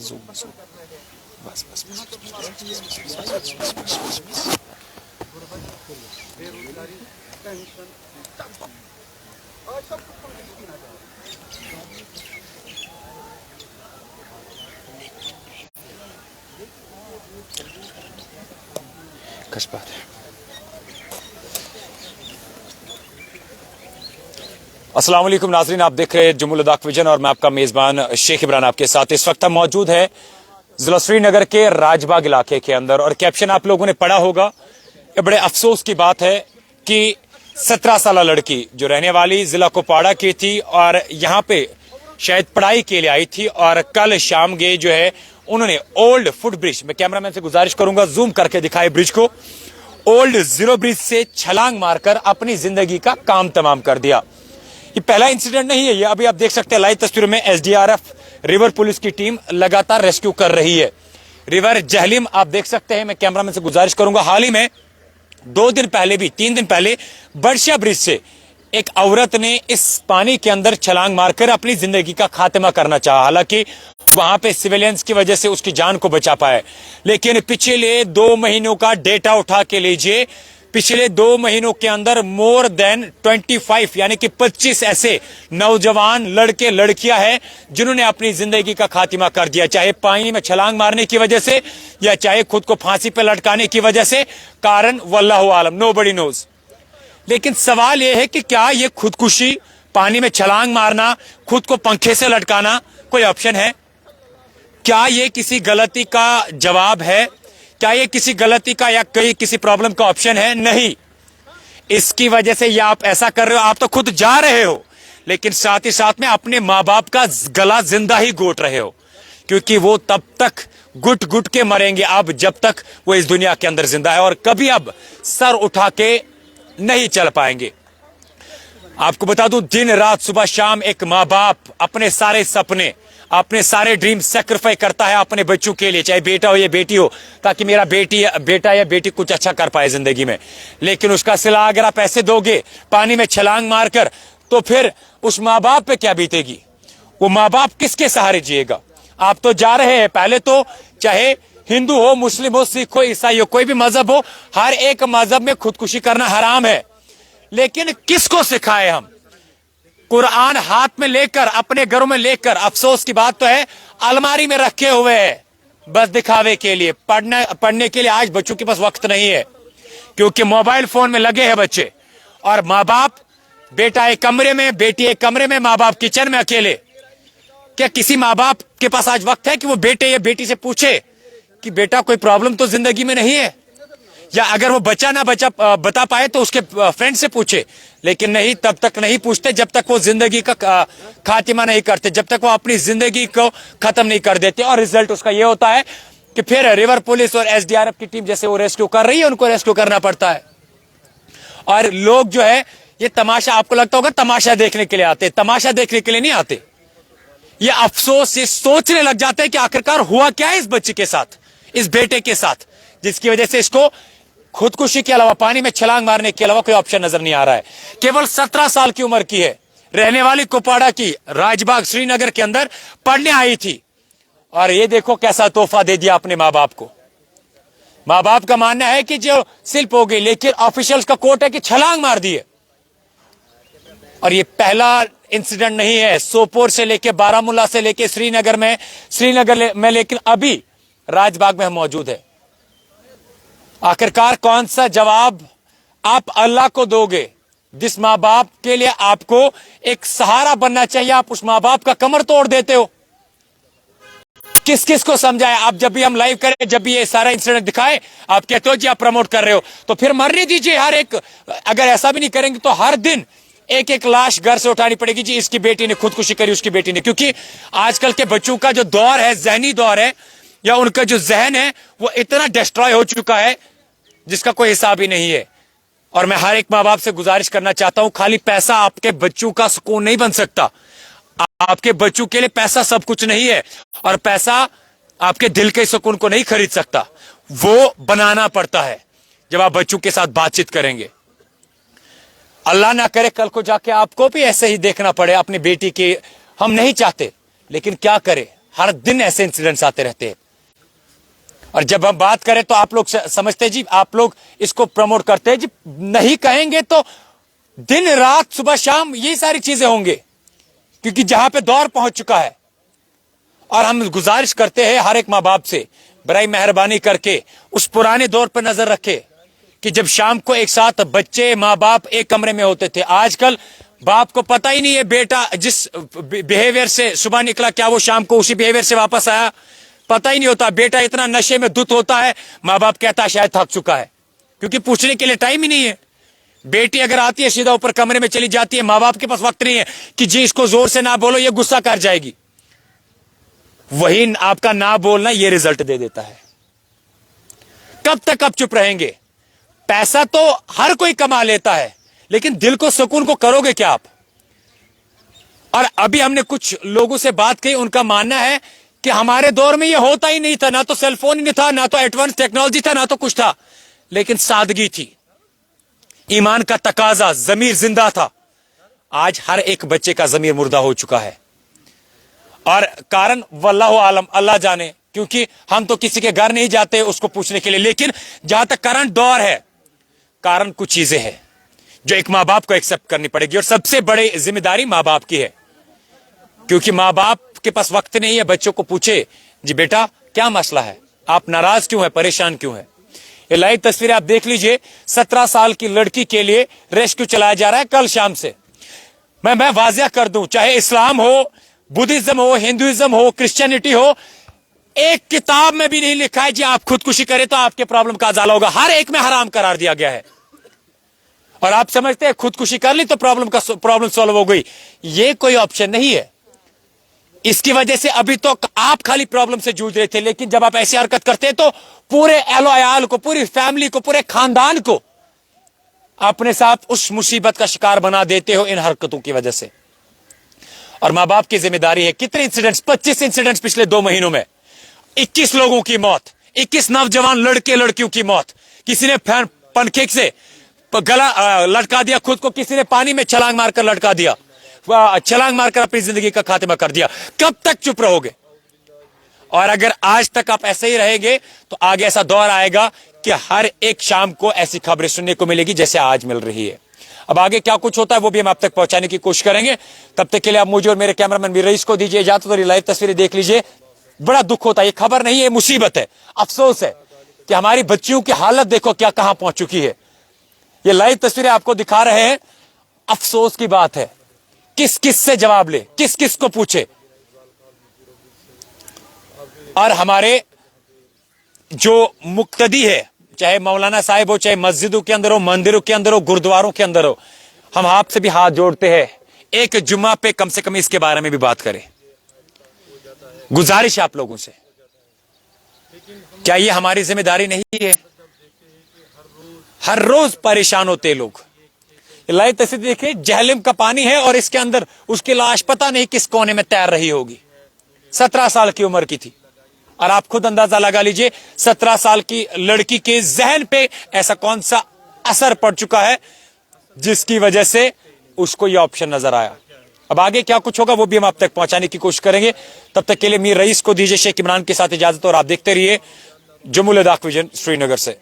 Zoom zoom बस बस बस बस बस बस कश बात है। अस्सलाम वालेकुम नाज़रीन, आप देख रहे हैं जुम्मुल अदाक विजन और मैं आपका मेज़बान शेख इमरान आपके साथ। इस वक्त हम मौजूद है जिला श्रीनगर के राजबाग इलाके के अंदर और कैप्शन आप लोगों ने पढ़ा होगा। ये बड़े अफसोस की बात है कि 17 साल लड़की जो रहने वाली जिला कुपवाड़ा की थी और यहाँ पे शायद पढ़ाई के लिए आई थी और कल शाम गए जो है उन्होंने ओल्ड फुट ब्रिज, मैं कैमरामैन से गुजारिश करूंगा जूम करके दिखाए ब्रिज को, ओल्ड जीरो ब्रिज से छलांग मारकर अपनी जिंदगी का काम तमाम कर दिया। ये पहला इंसिडेंट नहीं है, ये अभी आप देख सकते हैं लाइव तस्वीरों में एसडीआरएफ रिवर पुलिस की टीम लगातार रेस्क्यू कर रही है। रिवर जहलीम आप देख सकते हैं, मैं कैमरामैन से गुजारिश करूंगा, हाल ही में 2 दिन पहले भी 3 दिन पहले बर्शिया ब्रिज से एक औरत ने इस पानी के अंदर छलांग मारकर अपनी जिंदगी का खात्मा करना चाहा। हालांकि वहां पे सिविलियंस की वजह से उसकी जान को बचा पाए, लेकिन पिछले 2 महीनों का डेटा उठा के लीजिए, पिछले 2 महीनों के अंदर मोर देन 25 यानी कि 25 ऐसे नौजवान लड़के लड़कियां हैं जिन्होंने अपनी जिंदगी का खात्मा कर दिया, चाहे पानी में छलांग मारने की वजह से या चाहे खुद को फांसी पर लटकाने की वजह से। कारण वल्लाहु आलम, नोबडी नोज। लेकिन सवाल यह है कि क्या यह खुदकुशी, पानी में छलांग मारना, खुद को पंखे से लटकाना कोई ऑप्शन है? क्या यह किसी गलती का जवाब है? क्या ये किसी गलती का या किसी प्रॉब्लम का ऑप्शन है? नहीं। इसकी वजह से या आप ऐसा कर रहे हो, आप तो खुद जा रहे हो, लेकिन साथ ही साथ में अपने माँ बाप का गला जिंदा ही घोट रहे हो, क्योंकि वो तब तक घुट घुट के मरेंगे अब जब तक वो इस दुनिया के अंदर जिंदा है और कभी अब सर उठा के नहीं चल पाएंगे। आपको बता दूं, दिन रात सुबह शाम एक माँ बाप अपने सारे सपने, अपने सारे ड्रीम सेक्रीफाइस करता है अपने बच्चों के लिए, चाहे बेटा हो या बेटी हो, ताकि मेरा बेटा या बेटी कुछ अच्छा कर पाए जिंदगी में। लेकिन उसका सिला अगर आप ऐसे दोगे पानी में छलांग मारकर, तो फिर उस माँ बाप पे क्या बीतेगी? वो माँ बाप किसके सहारे जिएगा? आप तो जा रहे हैं, पहले तो चाहे हिंदू हो, मुस्लिम हो, सिख हो, ईसाई हो, कोई भी मजहब हो, हर एक मजहब में खुदकुशी करना हराम है। लेकिन किसको सिखाए हम? कुरान हाथ में लेकर, अपने घरों में लेकर, अफसोस की बात तो है अलमारी में रखे हुए हैं बस दिखावे के लिए। पढ़ने के लिए आज बच्चों के पास वक्त नहीं है, क्योंकि मोबाइल फोन में लगे हैं बच्चे। और माँ बाप, बेटा एक कमरे में, बेटी एक कमरे में, माँ बाप किचन में अकेले। क्या किसी माँ बाप के पास आज वक्त है कि वो बेटे या बेटी से पूछे कि बेटा कोई प्रॉब्लम तो जिंदगी में नहीं है? या अगर वो बता पाए तो उसके फ्रेंड से पूछे। लेकिन नहीं, तब तक नहीं पूछते जब तक वो जिंदगी का खात्मा नहीं करते, जब तक वो अपनी जिंदगी को खत्म नहीं कर देते। और रिजल्ट उसका ये होता है कि फिर रिवर पुलिस और एसडीआरएफ की टीम जैसे वो रेस्क्यू कर रही है, उनको रेस्क्यू करना पड़ता है। और लोग जो है ये तमाशा, आपको लगता होगा तमाशा देखने के लिए आते, तमाशा देखने के लिए नहीं आते। ये अफसोस, ये सोचने लग जाते हैं कि आखिरकार हुआ क्या है इस बच्चे के साथ, इस बेटे के साथ, जिसकी वजह से इसको खुदकुशी के अलावा, पानी में छलांग मारने के अलावा कोई ऑप्शन नजर नहीं आ रहा है। केवल 17 साल की उम्र की है, रहने वाली कुपवाड़ा की, राजबाग श्रीनगर के अंदर पढ़ने आई थी और ये देखो कैसा तोहफा दे दिया अपने माँ बाप को। माँ बाप का मानना है कि जो सिल्प हो गई, लेकिन ऑफिशियल्स का कोर्ट है कि छलांग मार दी है। और ये पहला इंसिडेंट नहीं है, सोपोर से लेके, बारामूला से लेके श्रीनगर में, लेकिन अभी राजबाग में हम मौजूद है। आखिरकार कौन सा जवाब आप अल्लाह को दोगे? जिस माँ बाप के लिए आपको एक सहारा बनना चाहिए, आप उस माँ बाप का कमर तोड़ देते हो। किस किस को समझाए? आप जब भी हम लाइव करें, जब भी ये सारा इंसिडेंट दिखाए, आप कहते हो जी आप प्रमोट कर रहे हो, तो फिर मरने दीजिए हर एक। अगर ऐसा भी नहीं करेंगे तो हर दिन एक एक लाश घर से उठानी पड़ेगी, जी इसकी बेटी ने खुदकुशी करी, उसकी बेटी ने। क्योंकि आजकल के बच्चों का जो दौर है, जहनी दौर है, या उनका जो जहन है वो इतना डिस्ट्रॉय हो चुका है जिसका कोई हिसाब ही नहीं है। और मैं हर एक माँ बाप से गुजारिश करना चाहता हूं, खाली पैसा आपके बच्चों का सुकून नहीं बन सकता। आपके बच्चों के लिए पैसा सब कुछ नहीं है, और पैसा आपके दिल के सुकून को नहीं खरीद सकता। वो बनाना पड़ता है जब आप बच्चों के साथ बातचीत करेंगे। अल्लाह ना करे कल को जाके आपको भी ऐसे ही देखना पड़े अपनी बेटी की। हम नहीं चाहते, लेकिन क्या करें, हर दिन ऐसे इंसिडेंट्स आते रहते हैं। और जब हम बात करें तो आप लोग समझते हैं जी, आप लोग इसको प्रमोट करते हैं जी, नहीं कहेंगे तो दिन रात सुबह शाम ये सारी चीजें होंगे, क्योंकि जहां पे दौर पहुंच चुका है। और हम गुजारिश करते हैं हर एक माँ बाप से, बड़ी मेहरबानी करके उस पुराने दौर पर नजर रखे कि जब शाम को एक साथ बच्चे माँ बाप एक कमरे में होते थे। आजकल बाप को पता ही नहीं है बेटा जिस बिहेवियर से सुबह निकला, क्या वो शाम को उसी बिहेवियर से वापस आया, पता ही नहीं होता। बेटा इतना नशे में धुत होता है, माँ बाप कहता है शायद थक चुका है, क्योंकि पूछने के लिए टाइम ही नहीं है। बेटी अगर आती है सीधा ऊपर कमरे में चली जाती है, माँ बाप के पास वक्त नहीं है कि जी इसको जोर से ना बोलो, ये गुस्सा कर जाएगी। वही आपका ना बोलना ये रिजल्ट दे देता है। कब तक आप चुप रहेंगे? पैसा तो हर कोई कमा लेता है, लेकिन दिल को सुकून को करोगे क्या आप? और अभी हमने कुछ लोगों से बात की, उनका मानना है कि हमारे दौर में ये होता ही नहीं था, ना तो सेलफोन ही नहीं था, ना तो एडवांस टेक्नोलॉजी था, ना तो कुछ था, लेकिन सादगी थी, ईमान का तकाजा, जमीर जिंदा था। आज हर एक बच्चे का जमीर मुर्दा हो चुका है। और कारण वल्लाहु आलम, अल्लाह जाने, क्योंकि हम तो किसी के घर नहीं जाते उसको पूछने के लिए। लेकिन जहां तक करंट दौर है, कारण कुछ चीजें हैं जो एक माँ बाप को एक्सेप्ट करनी पड़ेगी, और सबसे बड़ी जिम्मेदारी माँ बाप की है, क्योंकि माँ बाप के पास वक्त नहीं है बच्चों को पूछे जी बेटा क्या मसला है, आप नाराज क्यों है, परेशान क्यों है। ये लाइव तस्वीरें आप देख लीजिए, 17 साल की लड़की के लिए रेस्क्यू चलाया जा रहा है कल शाम से। मैं वाजिया कर दूं, चाहे इस्लाम हो, बुद्धिज्म हो, हिंदुइज्म हो, क्रिश्चियनिटी हो, एक किताब में भी नहीं लिखा है जी आप खुदकुशी करें तो आपके प्रॉब्लम का अजाला होगा। हर एक में हराम करार दिया गया है। और आप समझते हैं खुदकुशी कर ली तो प्रॉब्लम सॉल्व हो गई, ये कोई ऑप्शन नहीं है। इसकी वजह से अभी तो आप खाली प्रॉब्लम से जूझ रहे थे, लेकिन जब आप ऐसी हरकत करते हैं तो पूरे एहलो अयाल को, पूरी फैमिली को, पूरे खानदान को अपने साथ उस मुसीबत का शिकार बना देते हो इन हरकतों की वजह से। और मां बाप की जिम्मेदारी है। कितने इंसिडेंट्स, 25 इंसिडेंट्स पिछले 2 महीनों में, 21 लोगों की मौत, 21 नौजवान लड़के लड़कियों की मौत। किसी ने पंखे से गला लटका दिया खुद को, किसी ने पानी में छलांग मारकर लटका दिया, छलांग मारकर अपनी जिंदगी का खात्मा कर दिया। कब तक चुप रहोगे? और अगर आज तक आप ऐसे ही रहेंगे तो आगे ऐसा दौर आएगा कि हर एक शाम को ऐसी खबरें सुनने को मिलेगी जैसे आज मिल रही है। अब आगे क्या कुछ होता है वो भी हम आप तक पहुंचाने की कोशिश करेंगे। तब तक के लिए आप मुझे और मेरे कैमरामैन मीर रईस को दीजिए इजाजत, और लाइव तस्वीरें देख लीजिए। बड़ा दुख होता है, ये खबर नहीं है, मुसीबत है, अफसोस है कि हमारी बच्चियों की हालत देखो क्या कहां पहुंच चुकी है। ये लाइव तस्वीरें आपको दिखा रहे हैं, अफसोस की बात है। किस किस से जवाब ले, किस किस को पूछे। और हमारे जो मुक्तदी है, चाहे मौलाना साहिब हो, चाहे मस्जिदों के अंदर हो, मंदिरों के अंदर हो, गुरुद्वारों के अंदर हो, हम आपसे भी हाथ जोड़ते हैं, एक जुम्मा पे कम से कम इसके बारे में भी बात करें। गुजारिश है आप लोगों से, क्या ये हमारी जिम्मेदारी नहीं है? हर रोज परेशान होते लोग। लाइव तस्वीर देखिए, जहलम का पानी है और इसके अंदर उसकी लाश पता नहीं किस कोने में तैर रही होगी। 17 साल की उम्र की थी। और आप खुद अंदाजा लगा लीजिए 17 साल की लड़की के जहन पे ऐसा कौन सा असर पड़ चुका है जिसकी वजह से उसको यह ऑप्शन नजर आया। अब आगे क्या कुछ होगा वो भी हम आप तक पहुंचाने की कोशिश करेंगे। तब तक के लिए मीर रईस को दीजिए शेख इमरान के साथ इजाजत, और आप देखते रहिए जमुल दाख विजन श्रीनगर से।